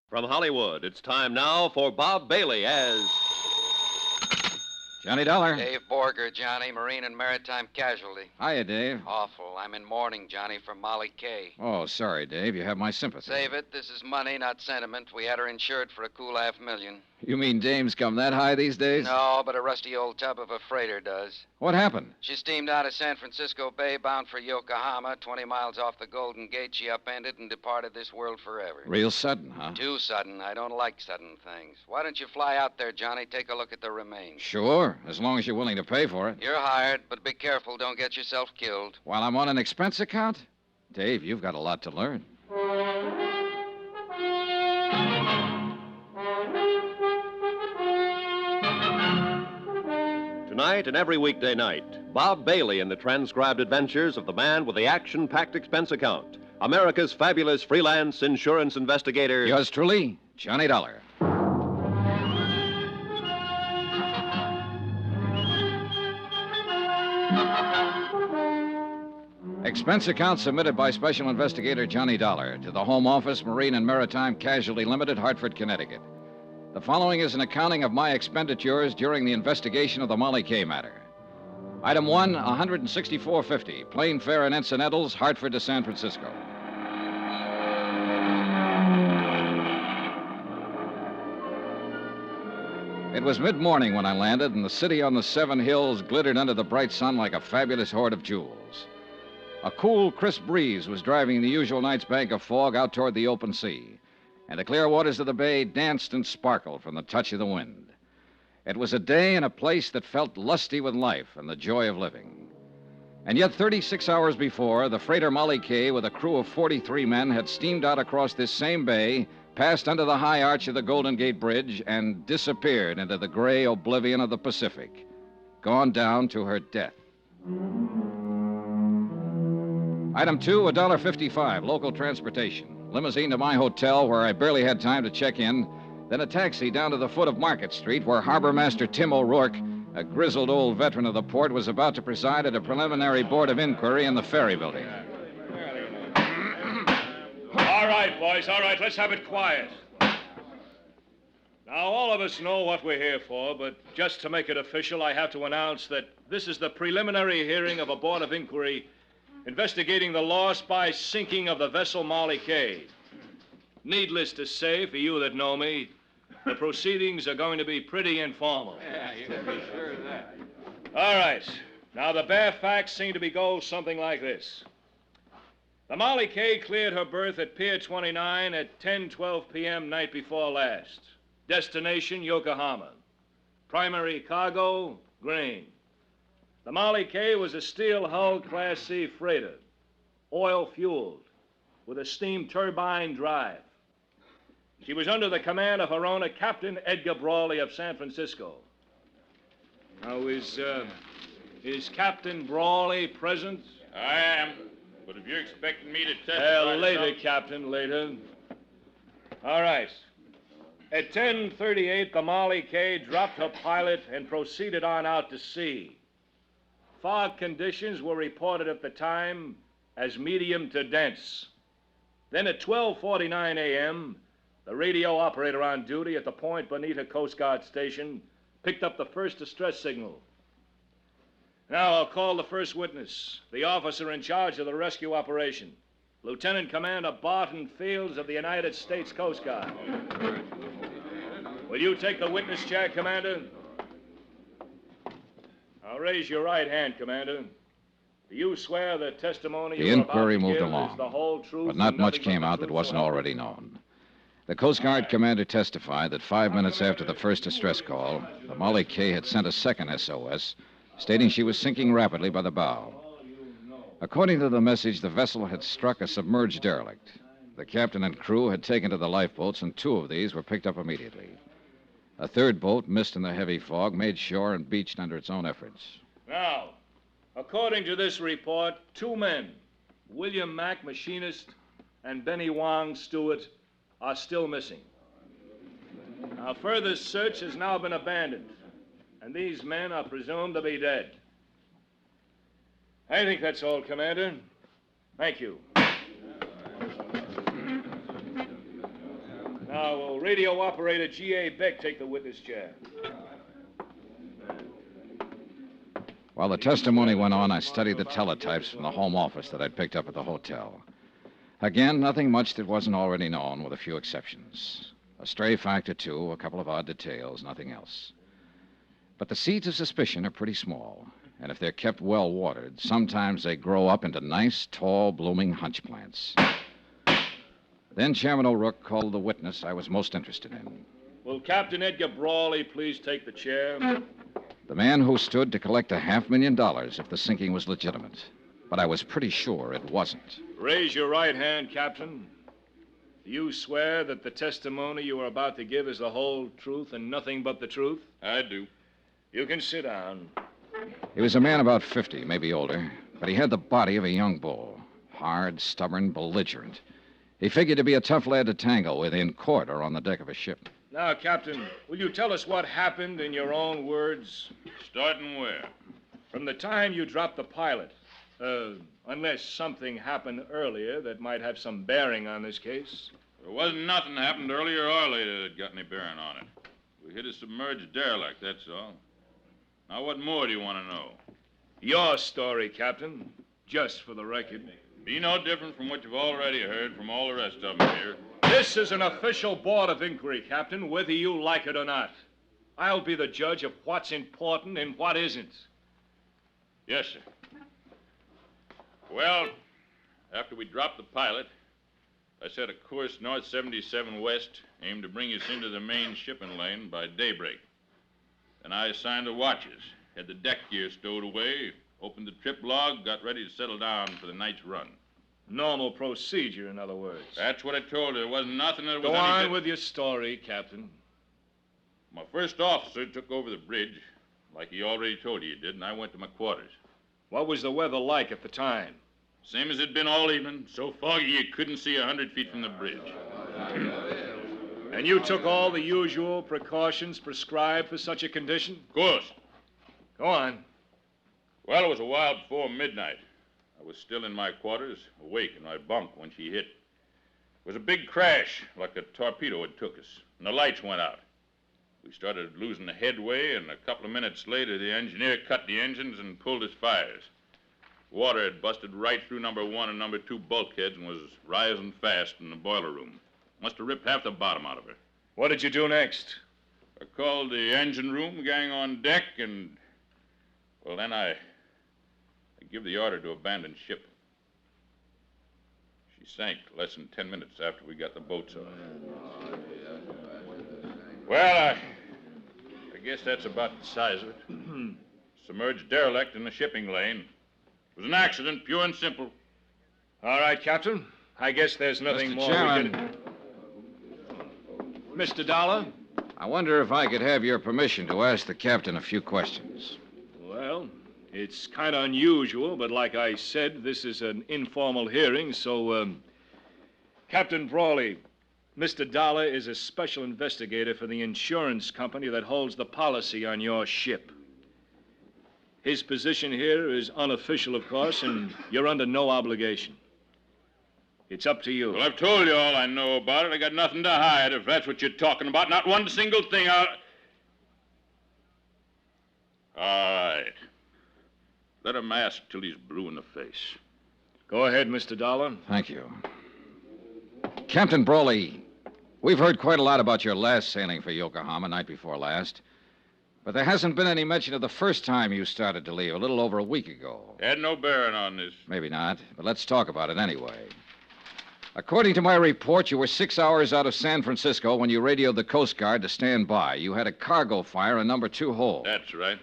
From Hollywood, it's time now for Bob Bailey as Johnny Dollar. Dave Borger, Johnny, Marine and Maritime Casualty. Hiya, Dave. Awful. I'm in mourning, Johnny, for Molly Kay. Oh, sorry, Dave. You have my sympathy. Save it. This is money, not sentiment. We had her insured for a cool $500,000. You mean dames come that high these days? No, but a rusty old tub of a freighter does. What happened? She steamed out of San Francisco Bay bound for Yokohama. 20 miles off the Golden Gate, she upended and departed this world forever. Real sudden, huh? Too sudden. I don't like sudden things. Why don't you fly out there, Johnny? Take a look at the remains. Sure, as long as you're willing to pay for it. You're hired, but be careful. Don't get yourself killed. While I'm on an expense account? Dave, you've got a lot to learn. Tonight and every weekday night, Bob Bailey in the transcribed adventures of the man with the action-packed expense account, America's fabulous freelance insurance investigator. Yours truly, Johnny Dollar. Expense account submitted by Special Investigator Johnny Dollar to the Home Office, Marine and Maritime Casualty Limited, Hartford, Connecticut. The following is an accounting of my expenditures during the investigation of the Molly Kay matter. Item 1, $164.50, plane fare and incidentals, Hartford to San Francisco. It was mid-morning when I landed, and the city on the Seven Hills glittered under the bright sun like a fabulous hoard of jewels. A cool, crisp breeze was driving the usual night's bank of fog out toward the open sea, and the clear waters of the bay danced and sparkled from the touch of the wind. It was a day and a place that felt lusty with life and the joy of living. And yet 36 hours before, the freighter Molly Kay with a crew of 43 men had steamed out across this same bay, passed under the high arch of the Golden Gate Bridge, and disappeared into the gray oblivion of the Pacific, gone down to her death. Item 2, $1.55, local transportation. Limousine to my hotel, where I barely had time to check in, then a taxi down to the foot of Market Street, where Harbor Master Tim O'Rourke, a grizzled old veteran of the port, was about to preside at a preliminary board of inquiry in the ferry building. All right, boys, all right, let's have it quiet. Now, all of us know what we're here for, but just to make it official, I have to announce that this is the preliminary hearing of a board of inquiry investigating the loss by sinking of the vessel Molly Kay. Needless to say, for you that know me, the proceedings are going to be pretty informal. Yeah, you can be sure of that. All right. Now, the bare facts seem to go something like this. The Molly Kay cleared her berth at Pier 29 at 10:12 p.m. night before last. Destination, Yokohama. Primary cargo, grain. The Molly Kay was a steel-hulled Class C freighter, oil-fueled, with a steam turbine drive. She was under the command of her owner, Captain Edgar Brawley of San Francisco. Now, is Captain Brawley present? I am. But if you're expecting me to testify Later, Captain, later. All right. At 10:38, the Molly Kay dropped her pilot and proceeded on out to sea. Fog conditions were reported at the time as medium to dense. Then at 12:49 a.m., the radio operator on duty at the Point Bonita Coast Guard station picked up the first distress signal. Now I'll call the first witness, the officer in charge of the rescue operation, Lieutenant Commander Barton Fields of the United States Coast Guard. Will you take the witness chair, Commander? Now raise your right hand, Commander. Do you swear the testimony The you're about inquiry to moved give along, is the whole truth, but not and much nothing but came the out that truth, wasn't so help already you? known. The Coast Guard commander testified that 5 minutes after the first distress call, the Molly Kay had sent a second SOS, stating she was sinking rapidly by the bow. According to the message, the vessel had struck a submerged derelict. The captain and crew had taken to the lifeboats, and 2 of these were picked up immediately. A third boat, missed in the heavy fog, made shore and beached under its own efforts. Now, according to this report, 2 men, William Mack, machinist, and Benny Wong, steward, are still missing. Now, further search has now been abandoned, and these men are presumed to be dead. I think that's all, Commander. Thank you. Now, Now, will radio operator G.A. Beck take the witness chair? While the testimony went on, I studied the teletypes from the home office that I'd picked up at the hotel. Again, nothing much that wasn't already known, with a few exceptions. A stray fact or two, a couple of odd details, nothing else. But the seeds of suspicion are pretty small, and if they're kept well watered, sometimes they grow up into nice, tall, blooming hunch plants. Then Chairman O'Rourke called the witness I was most interested in. Will Captain Edgar Brawley please take the chair? The man who stood to collect $500,000 if the sinking was legitimate. But I was pretty sure it wasn't. Raise your right hand, Captain. Do you swear that the testimony you are about to give is the whole truth and nothing but the truth? I do. You can sit down. He was a man about 50, maybe older, but he had the body of a young bull. Hard, stubborn, belligerent. He figured to be a tough lad to tangle with in court or on the deck of a ship. Now, Captain, will you tell us what happened in your own words? Starting where? From the time you dropped the pilot. Unless something happened earlier that might have some bearing on this case. There wasn't nothing happened earlier or later that got any bearing on it. We hit a submerged derelict, that's all. Now, what more do you want to know? Your story, Captain. Just for the record. Be no different from what you've already heard from all the rest of them here. This is an official board of inquiry, Captain, whether you like it or not. I'll be the judge of what's important and what isn't. Yes, sir. Well, after we dropped the pilot, I set a course north 77 west, aimed to bring us into the main shipping lane by daybreak. Then I assigned the watches, had the deck gear stowed away, opened the trip log, got ready to settle down for the night's run. Normal procedure, in other words. That's what I told her. There wasn't nothing that was Go any on bit- with your story, Captain. My first officer took over the bridge, like he already told you he did, and I went to my quarters. What was the weather like at the time? Same as it'd been all evening, so foggy you couldn't see 100 feet from the bridge. And you took all the usual precautions prescribed for such a condition? Of course. Go on. Well, it was a while before midnight. I was still in my quarters, awake in my bunk when she hit. It was a big crash, like a torpedo had took us, and the lights went out. We started losing the headway, and a couple of minutes later, the engineer cut the engines and pulled his fires. Water had busted right through number 1 and number 2 bulkheads and was rising fast in the boiler room. Must have ripped half the bottom out of her. What did you do next? I called the engine room gang on deck, and, well, then I give the order to abandon ship. She sank less than 10 minutes after we got the boats off. Well, I guess that's about the size of it. Submerged derelict in the shipping lane. It was an accident, pure and simple. All right, Captain. I guess there's nothing Mr. more Chairman. we can... Mr. Dollar? I wonder if I could have your permission to ask the captain a few questions. Well, it's kind of unusual, but like I said, this is an informal hearing, so, Captain Brawley, Mr. Dollar is a special investigator for the insurance company that holds the policy on your ship. His position here is unofficial, of course, and you're under no obligation. It's up to you. Well, I've told you all I know about it. I got nothing to hide, if that's what you're talking about. Not one single thing. All right. Let him ask till he's blue in the face. Go ahead, Mr. Dollar. Thank you. Captain Brawley, we've heard quite a lot about your last sailing for Yokohama, night before last. But there hasn't been any mention of the first time you started to leave, a little over a week ago. Had no bearing on this. Maybe not, but let's talk about it anyway. According to my report, you were 6 hours out of San Francisco when you radioed the Coast Guard to stand by. You had a cargo fire in number 2 hold. That's right.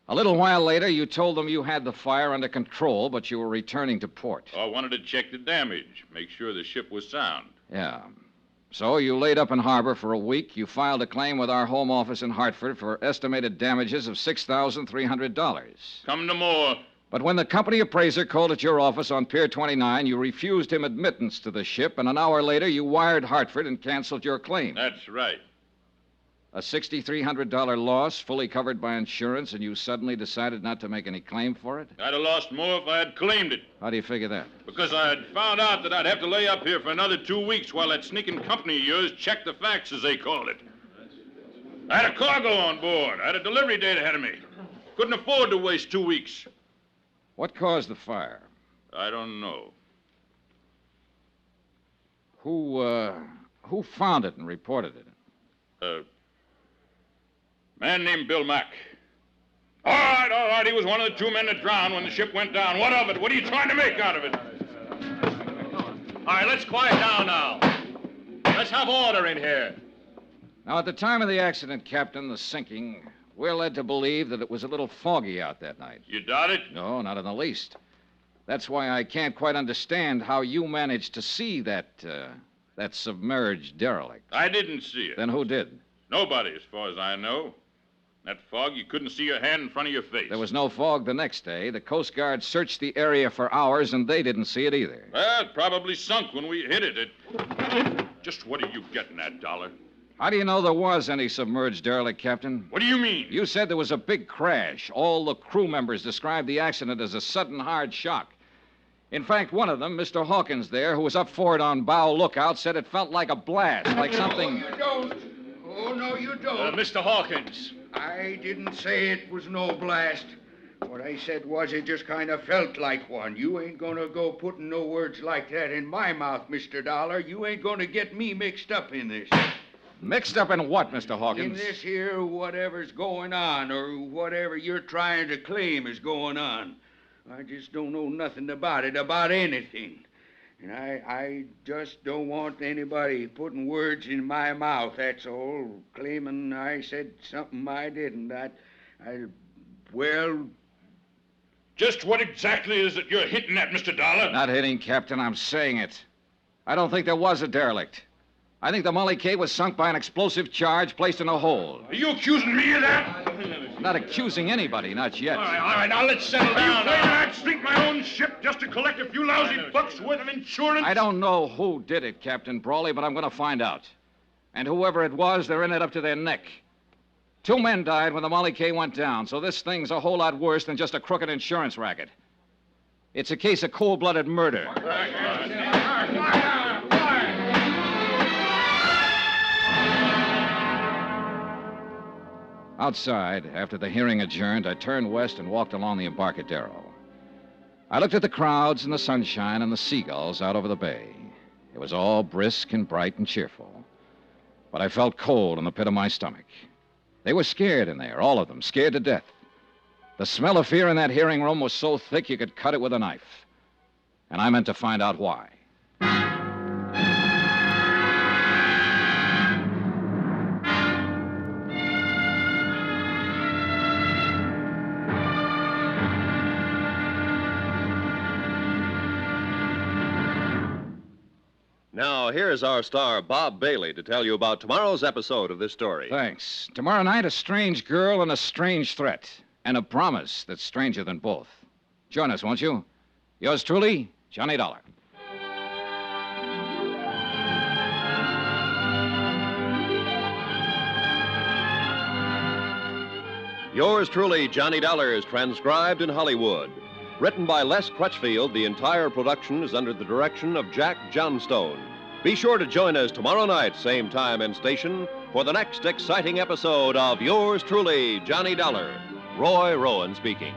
A little while later, you told them you had the fire under control, but you were returning to port. I wanted to check the damage, make sure the ship was sound. Yeah. So you laid up in harbor for a week. You filed a claim with our home office in Hartford for estimated damages of $6,300. Come to more. But when the company appraiser called at your office on Pier 29, you refused him admittance to the ship, and an hour later you wired Hartford and canceled your claim. That's right. A $6,300 loss, fully covered by insurance, and you suddenly decided not to make any claim for it? I'd have lost more if I had claimed it. How do you figure that? Because I had found out that I'd have to lay up here for another 2 weeks while that sneaking company of yours checked the facts, as they called it. I had a cargo on board. I had a delivery date ahead of me. Couldn't afford to waste 2 weeks. What caused the fire? I don't know. Who found it and reported it? Man named Bill Mack. All right. He was one of the 2 men that drowned when the ship went down. What of it? What are you trying to make out of it? All right, let's quiet down now. Let's have order in here. Now, at the time of the accident, Captain, the sinking, we're led to believe that it was a little foggy out that night. You doubt it? No, not in the least. That's why I can't quite understand how you managed to see that submerged derelict. I didn't see it. Then who did? Nobody, as far as I know. That fog, you couldn't see your hand in front of your face. There was no fog the next day. The Coast Guard searched the area for hours, and they didn't see it either. Well, it probably sunk when we hit it. Just what are you getting at, Dollar? How do you know there was any submerged derelict, Captain? What do you mean? You said there was a big crash. All the crew members described the accident as a sudden hard shock. In fact, one of them, Mr. Hawkins there, who was up forward on bow lookout, said it felt like a blast, like something... No, you don't. Oh, no, you don't. Mr. Hawkins. I didn't say it was no blast. What I said was it just kind of felt like one. You ain't gonna go putting no words like that in my mouth, Mr. Dollar. You ain't gonna get me mixed up in this. Mixed up in what, Mr. In Hawkins? this here whatever's going on, or whatever you're trying to claim is going on. I just don't know nothing about it, about anything. And I just don't want anybody putting words in my mouth, that's all. Claiming I said something I didn't. Well... Just what exactly is it you're hinting at, Mr. Dollar? Not hitting, Captain. I'm saying it. I don't think there was a derelict. I think the Molly K was sunk by an explosive charge placed in a hole. Are you accusing me of that? I'm not accusing anybody, not yet. All right, now let's settle down. Are you saying I'd sink my own ship just to collect a few lousy bucks worth of insurance? I don't know who did it, Captain Brawley, but I'm going to find out. And whoever it was, they're in it up to their neck. 2 men died when the Molly K went down, so this thing's a whole lot worse than just a crooked insurance racket. It's a case of cold-blooded murder. Outside, after the hearing adjourned, I turned west and walked along the Embarcadero. I looked at the crowds and the sunshine and the seagulls out over the bay. It was all brisk and bright and cheerful. But I felt cold in the pit of my stomach. They were scared in there, all of them, scared to death. The smell of fear in that hearing room was so thick you could cut it with a knife. And I meant to find out why. Now, here's our star, Bob Bailey, to tell you about tomorrow's episode of this story. Thanks. Tomorrow night, a strange girl and a strange threat. And a promise that's stranger than both. Join us, won't you? Yours truly, Johnny Dollar. Yours truly, Johnny Dollar, is transcribed in Hollywood. Written by Les Crutchfield, the entire production is under the direction of Jack Johnstone. Be sure to join us tomorrow night, same time and station, for the next exciting episode of Yours truly, Johnny Dollar. Roy Rowan speaking.